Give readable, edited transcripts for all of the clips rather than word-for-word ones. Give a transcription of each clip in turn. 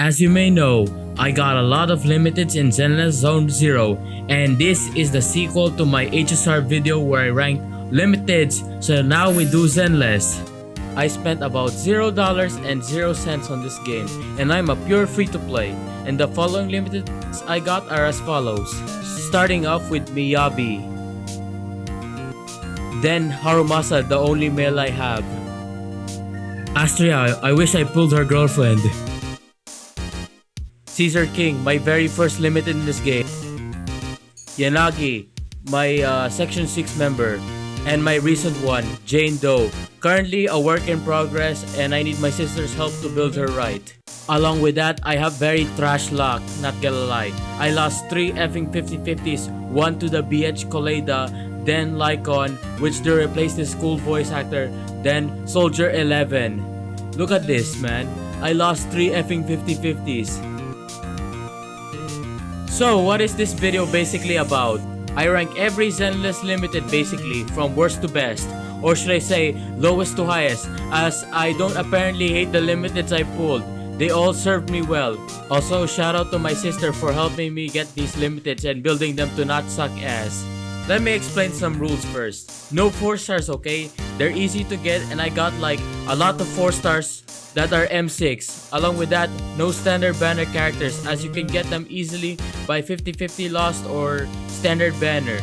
As you may know, I got a lot of limiteds in Zenless Zone Zero, and this is the sequel to my HSR video where I ranked limiteds, so now we do Zenless. I spent about $0.00 on this game, and I'm a pure free-to-play, and the following limiteds I got are as follows. Starting off with Miyabi. Then Harumasa, the only male I have. Astra Yao, I wish I pulled her girlfriend. Caesar King, my very first limited in this game. Yanagi, my Section 6 member. And my recent one, Jane Doe. Currently a work in progress and I need my sister's help to build her right. Along with that, I have very trash luck, not gonna lie. I lost 3 effing 50-50s, one to the BH Koleda, then Lycon, which they replaced his cool voice actor, then Soldier 11. Look at this, man. I lost 3 effing 50-50s. So what is this video basically about? I rank every Zenless limited basically from worst to best, or should I say lowest to highest, as I don't apparently hate the limiteds I pulled. They all served me well. Also, shout out to my sister for helping me get these limiteds and building them to not suck ass. Let me explain some rules first. No 4 stars, okay? They're easy to get and I got like a lot of 4 stars that are M6. Along with that, no standard banner characters as you can get them easily by 50-50 lost or standard banner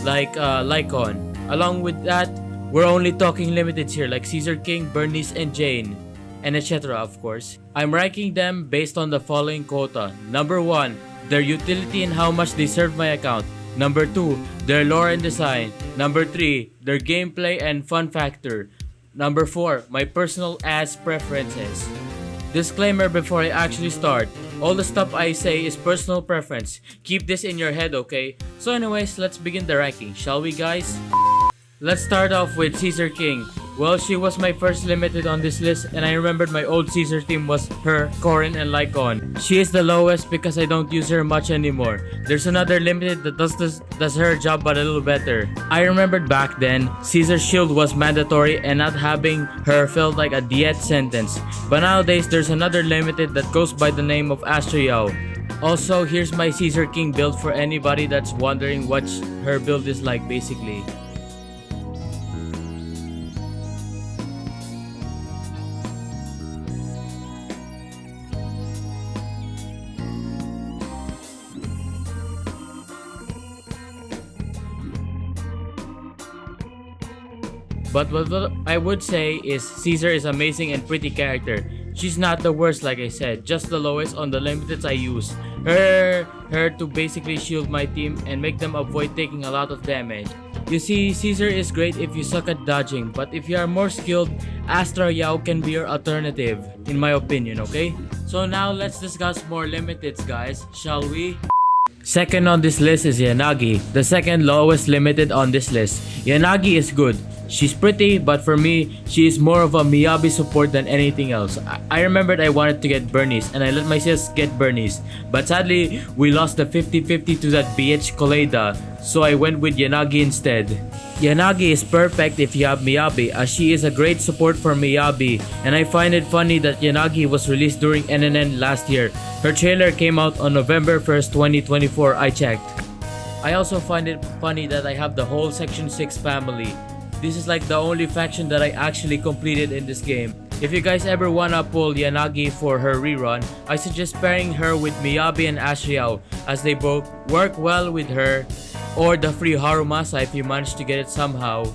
like Lycon. Along with that, we're only talking limiteds here like Caesar King, Bernice, and Jane, and etc. of course. I'm ranking them based on the following quota. Number 1, their utility and how much they serve my account. Number 2, their lore and design. Number 3, their gameplay and fun factor. Number 4, my personal ass preferences. Disclaimer before I actually start. All the stuff I say is personal preference. Keep this in your head, okay? So anyways, let's begin the ranking, shall we guys? Let's start off with Caesar King. Well, she was my first limited on this list and I remembered my old Caesar team was her, Corin, and Lycon. She is the lowest because I don't use her much anymore. There's another limited that does her job but a little better. I remembered back then, Caesar's shield was mandatory and not having her felt like a diet sentence. But nowadays, there's another limited that goes by the name of Astra Yao. Also, here's my Caesar King build for anybody that's wondering what her build is like basically. But what I would say is Caesar is amazing and pretty character. She's not the worst like I said, just the lowest on the limiteds I use. Her to basically shield my team and make them avoid taking a lot of damage. You see, Caesar is great if you suck at dodging, but if you are more skilled, Astra Yao can be your alternative, in my opinion, okay? So now let's discuss more limiteds guys, shall we? Second on this list is Yanagi, the second lowest limited on this list. Yanagi is good. She's pretty, but for me, she is more of a miyabi support than anything else. I remembered I wanted to get Bernice, and I let my sis get Bernice. But sadly, we lost the 50-50 to that BH Koleda, so I went with Yanagi instead. Yanagi is perfect if you have miyabi, as she is a great support for miyabi, and I find it funny that Yanagi was released during NNN last year. Her trailer came out on November 1st, 2024, I checked. I also find it funny that I have the whole Section 6 family. This is like the only faction that I actually completed in this game. If you guys ever wanna pull Yanagi for her rerun, I suggest pairing her with Miyabi and Astra Yao as they both work well with her, or the free Harumasa if you manage to get it somehow.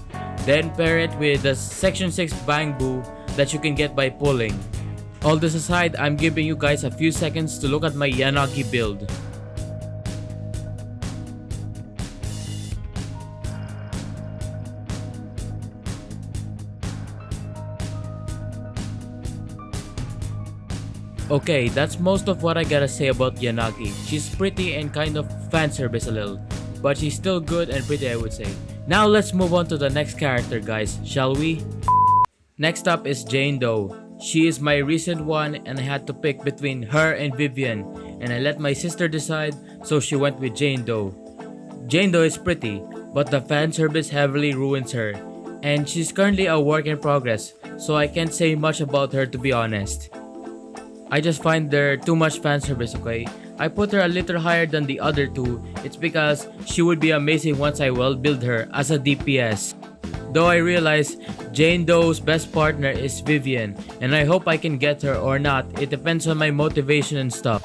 Then pair it with the Section 6 Bang Boo that you can get by pulling. All this aside, I'm giving you guys a few seconds to look at my Yanagi build. Okay, that's most of what I gotta say about Yanagi. She's pretty and kind of fanservice a little, but she's still good and pretty I would say. Now let's move on to the next character guys, shall we? Next up is Jane Doe. She is my recent one and I had to pick between her and Vivian, and I let my sister decide, so she went with Jane Doe. Jane Doe is pretty, but the fanservice heavily ruins her, and she's currently a work in progress, so I can't say much about her to be honest. I just find there too much fan service, okay? I put her a little higher than the other two. It's because she would be amazing once I well build her as a DPS. Though I realize Jane Doe's best partner is Vivian, and I hope I can get her or not. It depends on my motivation and stuff.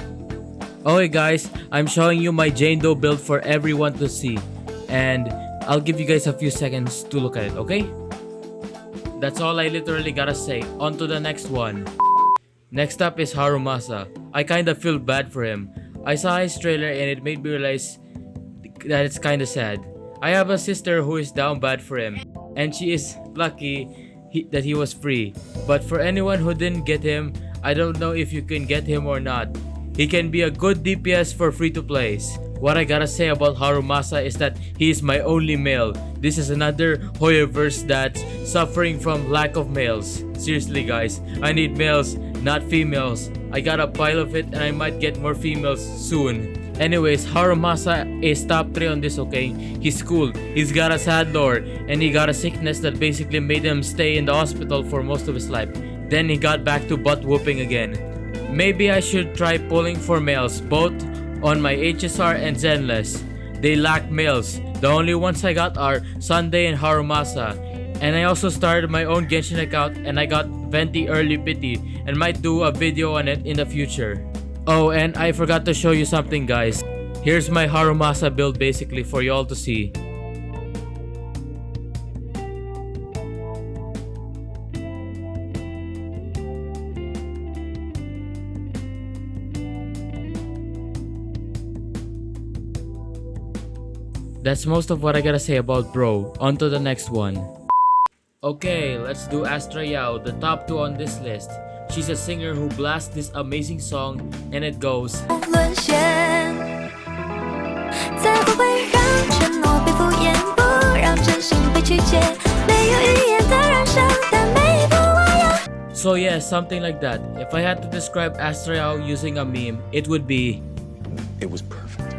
Okay guys, I'm showing you my Jane Doe build for everyone to see. And I'll give you guys a few seconds to look at it, okay? That's all I literally gotta say. On to the next one. Next up is Harumasa. I kinda feel bad for him. I saw his trailer and it made me realize that it's kinda sad. I have a sister who is down bad for him, and she is lucky that he was free. But for anyone who didn't get him, I don't know if you can get him or not. He can be a good DPS for free-to-plays. What I gotta say about Harumasa is that he is my only male. This is another Hoyoverse that's suffering from lack of males. Seriously guys, I need males, not females. I got a pile of it and I might get more females soon. Anyways, Harumasa is top 3 on this, okay? He's cool, he's got a sad lore, and he got a sickness that basically made him stay in the hospital for most of his life. Then he got back to butt whooping again. Maybe I should try pulling for males, both on my HSR and Zenless. They lack males. The only ones I got are Sunday and Harumasa. And I also started my own Genshin account and I got Venti Early Pity and might do a video on it in the future. Oh, and I forgot to show you something guys. Here's my Harumasa build basically for y'all to see. That's most of what I gotta say about bro. On to the next one. Okay, let's do Astra Yao, the top 2 on this list. She's a singer who blasts this amazing song and it goes. So yeah, something like that. If I had to describe Astra Yao using a meme, it would be... It was perfect.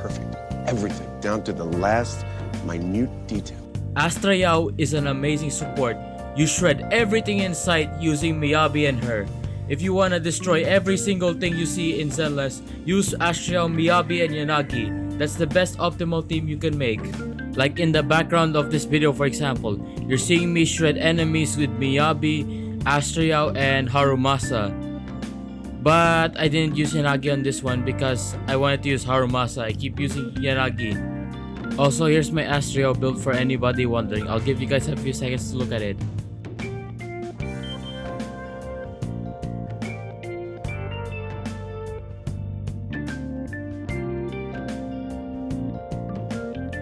Perfect. Everything, down to the last minute detail. Astra Yao is an amazing support. You shred everything in sight using Miyabi and her. If you wanna destroy every single thing you see in Zenless, use Astra Yao, Miyabi, and Yanagi. That's the best optimal team you can make. Like in the background of this video for example, you're seeing me shred enemies with Miyabi, Astra Yao, and Harumasa. But I didn't use Yanagi on this one because I wanted to use Harumasa. I keep using Yanagi. Also, here's my Astra Yao build for anybody wondering. I'll give you guys a few seconds to look at it.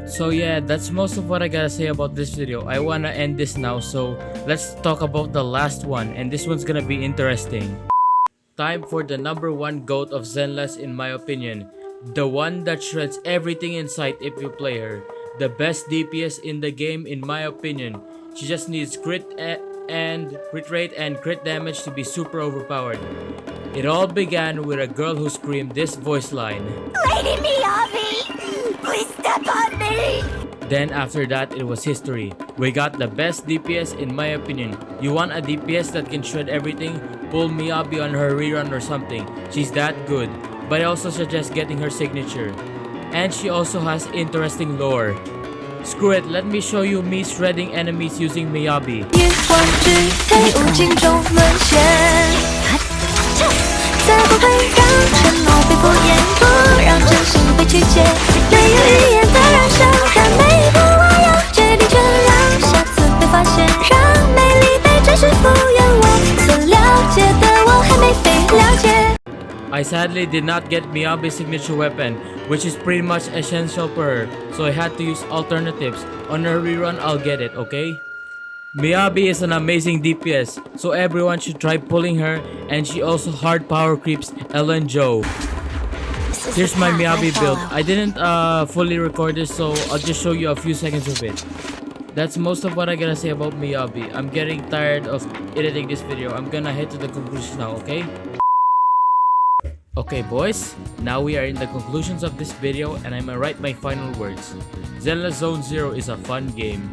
So yeah, that's most of what I gotta say about this video. I wanna end this now, so let's talk about the last one, and this one's gonna be interesting. Time for the number 1 GOAT of Zenless in my opinion. The one that shreds everything in sight if you play her. The best DPS in the game in my opinion. She just needs crit rate and crit damage to be super overpowered. It all began with a girl who screamed this voice line. Lady Miyabi, please step on me! Then after that, it was history. We got the best DPS in my opinion. You want a DPS that can shred everything? Pull Miyabi on her rerun or something. She's that good. But I also suggest getting her signature. And she also has interesting lore. Screw it, let me show you me shredding enemies using Miyabi. I sadly did not get Miyabi's signature weapon, which is pretty much essential for her, so I had to use alternatives. On her rerun, I'll get it, okay? Miyabi is an amazing DPS, so everyone should try pulling her, and she also hard power creeps Ellen Joe. Here's my Miyabi build. I didn't fully record this, so I'll just show you a few seconds of it. That's most of what I gotta say about Miyabi. I'm getting tired of editing this video. I'm gonna head to the conclusion now, okay? Okay boys, now we are in the conclusions of this video and I'ma write my final words. Zenless Zone Zero is a fun game,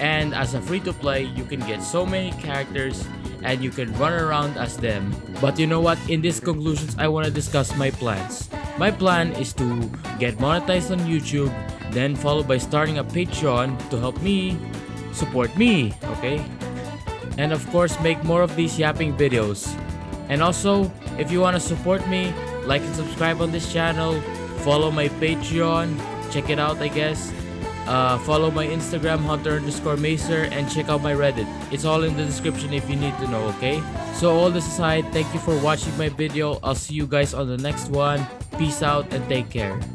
and as a free-to-play you can get so many characters and you can run around as them. But you know what? In these conclusions, I want to discuss my plans. My plan is to get monetized on YouTube, then followed by starting a Patreon to help me support me, okay? And of course, make more of these yapping videos. And also, if you want to support me, like and subscribe on this channel, follow my Patreon, check it out I guess. Follow my Instagram hunter_macer and check out my Reddit. It's all in the description if you need to know, okay? So all this aside, thank you for watching my video. I'll see you guys on the next one. Peace out and take care.